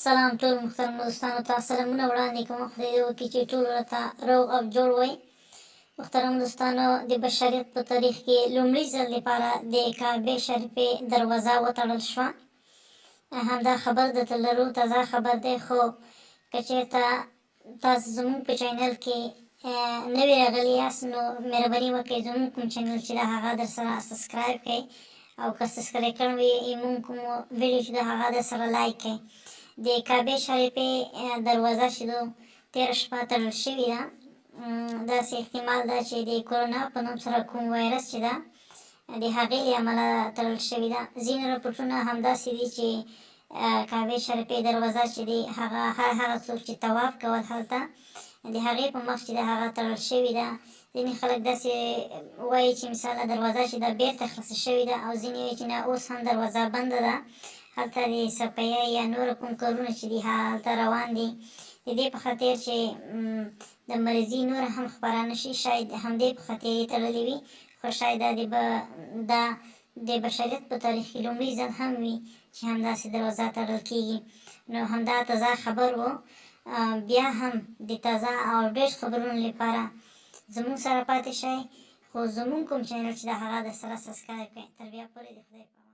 سلام ټول محترم دوستانو ته سلامونه وړاندې کوم. خدای دې وکړي چې ټول ورته روغ او جوړ وئ. محترم دوستانو، د بشریت په تاریخ کې لومړي ځل لپاره د کعبې شریفې دروازه وتړل شوه. همدا خبر درته لرو، تازه خبر دی. خو که چېرته تاسو زموږ په چینل کې نوي راغلي یاست نو مهرباني وکړئ زموږ کوم چینل چې ده هغه در سره سبسکرایب کړئ، او که سبسکرایب کړی وي موږ کوم ویډیو چې ده هغه در سره لایک کړئ. د کعبې شریفې دروازه چې ده تېره شپه تړل شوې ده. داسې احتمال ده چې د کرونا په نوم سره کوم وایرس چې ده د هغې له امله تړل شوې ده. ځینې راپورټونه همداسې دي چې کعبې شریفې دروازه چې دی هغه څوک چې طواف کول هلته د هغې په مخ چې ده هغه تړل شوې ده. ځینې خلک داسې وایي چې مثاله دروازه چې ده بېرته خلاصه شوې ده، او ځینې وایي چې نه اوس هم دروازه بنده ده. هلته د صفیه یا نور کوم کارونه چې دي هلته روان دي. د دې په خاطر چې د مریضي نور هم خپره نه شي، شاید همدې په خاطر یې تړلې وي. خو شاید دا د بشریت په تاریخ کې لومړي ځل هم وي چې همداسې دروازه تړل کېږي. نو همدا تازه خبر و. بیا هم د تازه او اپډیټ خبرونو لپاره زموږ سره پاتې شئ. خو زموږ کوم چینل چې ده هغه در سره سبسکرایب کړئ. تر بیا پورې د خدای په